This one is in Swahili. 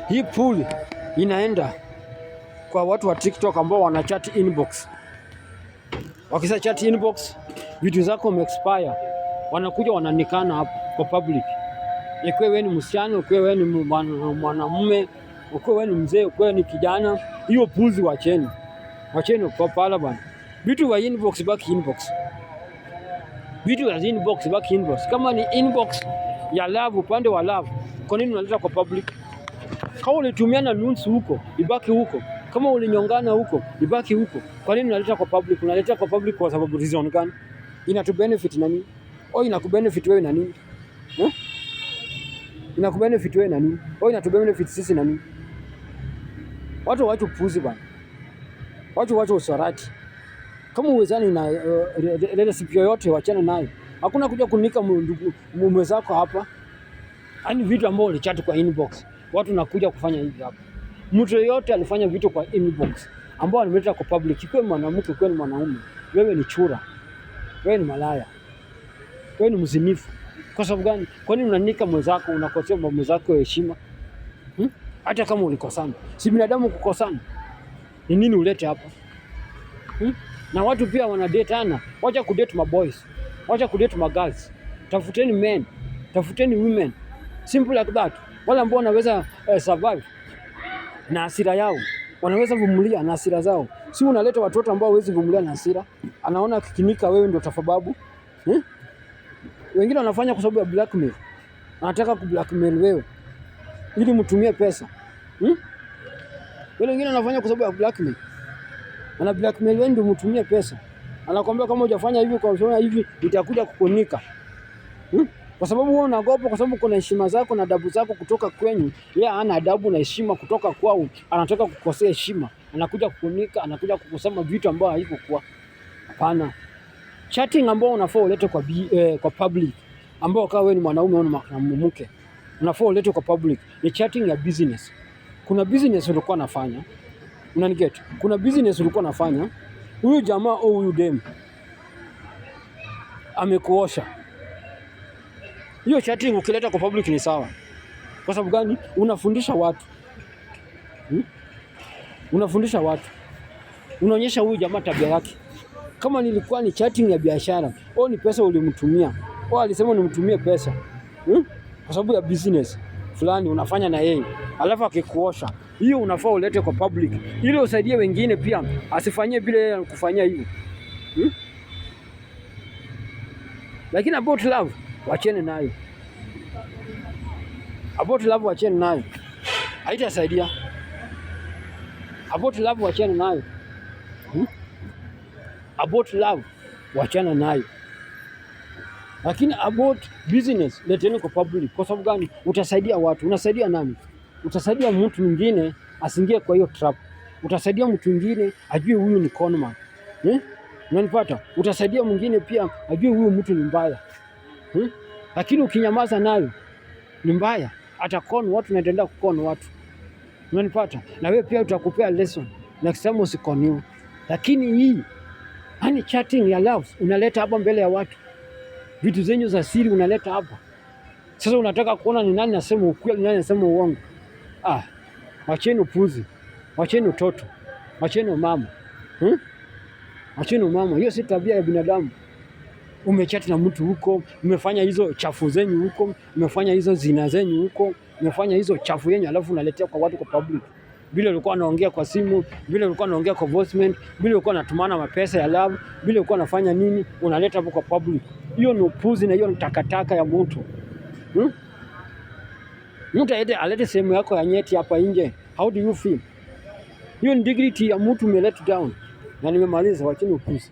Hii pool inaenda kwa watu wa TikTok ambao wana chat inbox. Wakisa chat inbox, vitu zako expire, wanakuja wananikana hapo kwa public. Ikiwa wewe ni msichana, ikiwa wewe ni mwanamume, ikiwa wewe ni mzee, ikiwa wewe ni kijana, hiyo puzi wacheni. Wacheni kwa pala bana. Vitu wa inbox baki inbox. Vitu ya inbox baki inbox. Kama ni inbox ya love, upande wa love, kwa nini unaleta kwa public? Kama ulitumiana nudes huko, ibaki huko. Kama ulinyongana huko, ibaki huko. Kwa nini unaleta kwa public? Unaleta kwa public kwa sababu reason gani? Inatubenefit na nini? Au inakubenefit wewe na nini? Inakubenefit wewe na nini? Au inatubenefit sisi na nini? Watu waache upuzi bana. Watu waache usarati. Kama uwezani na recipe yoyote wachana nayo. Hakuna kuja kunika mume zako hapa. Yaani vitu ambavyo ulichat kwa inbox. Watu nakuja kufanya hivi hapa. Mtu yote alifanya vitu kwa inbox ambao ameleta kwa public. Kwa mwanamke, kwa mwanaume, wewe ni chura. Wewe ni malaya. Wewe ni mzinifu. Kwa sababu gani? Kwa nini unanika mwenzako, unakosea mwenzako heshima? Hata kama ulikosana. Si binadamu kukosana. Ni nini ulete hapa? Na watu pia wanadatana. Wacha kudate ma boys. Wacha kudate ma girls. Tafuteni men. Tafuteni women. Simple like that. Wale ambao wanaweza survive na hasira yao. Wanaweza vumilia na hasira zao. Si unaleta watoto ambao hawezi vumilia na hasira. Anaona kikinika wewe ndio tafababu. Wengine wanafanya kwa sababu ya blackmail. Anataka kublackmail wewe ili mtumie pesa. Wengine wanafanya kwa sababu ya blackmail. Ana blackmail wewe ndio mtumie pesa. Anakuambia kama hujafanya hivi kwa ushauri hivi itakuja kukunika. Kwa sababu wewe unaogopa, kwa sababu kuna heshima zako na adabu zako kutoka kwenyu. Yeye hana adabu na heshima kutoka kwao. Anataka kukosea heshima. Anakuja kukunika, anakuja kukusema vitu ambavyo haivyokuwa. Hapana. Chatting ambao unafaa ulete kwa public, ambao kama wewe ni mwanaume au mwanamke, unafaa ulete kwa public, ni chatting ya business. Kuna business ulikuwa unafanya. Unaniget? Kuna business ulikuwa unafanya. Huyu jamaa au huyu dem amekuosha. Hiyo chatting ukileta kwa public ni sawa. Kwa sababu gani? Unafundisha watu. Unafundisha watu. Unaonyesha huyu jamaa tabia yake. Kama nilikuwa ni chatting ya biashara, au ni pesa ulimtumia, au alisema unimtumie pesa. Kwa sababu ya business fulani unafanya na yeye. Alafu akikuosha. Hiyo unafaa ulete kwa public. Ili usaidie wengine pia asifanyie bila yeye kufanyia hivyo. Lakini about love wachene nayo. About love wachene nayo. Haitasaidia. About love wachene nayo. About love wachana nayo. Lakini about business leteni kwa public. Kwa sababu gani? Utasaidia watu. Unasaidia nani? Utasaidia mtu mwingine asingie kwa hiyo trap. Utasaidia mtu mwingine ajue huyu ni conman. Unanipata? Utasaidia mwingine pia ajue huyu mtu ni mbaya. Lakini ukinyamaza nayo ni mbaya. Atakon watu na ataenda kukon watu. Unanipata? Na wewe pia utakupea lesson. Next time usikoniwe. Lakini hii hani chatting ya love unaleta hapa mbele ya watu. Vitu zenyu za siri unaleta hapa. Sasa unataka kuona ni nani anasema ukweli, ni nani anasema uongo. Wacheni upuzi. Wacheni utoto. Wacheni mama. Wacheni mama. Hiyo si tabia ya binadamu. Umechati na mtu huko, umefanya hizo chafu zenyu huko, umefanya hizo zina zenyu huko, umefanya hizo chafu yenyu alafu unaletea kwa watu kwa public. Vile ulikuwa unaongea kwa simu, vile ulikuwa unaongea kwa voicemail, vile ulikuwa unatumana mapesa ya love, vile ulikuwa unafanya nini, unaleta hapo kwa public. Hiyo ni upuzi na hiyo ni takataka ya mtu. Mtu alete sehemu yako ya nyeti hapa nje. How do you feel? Hiyo ni dignity ya mtu umelet down. Na nimemaliza, wacheni upuzi.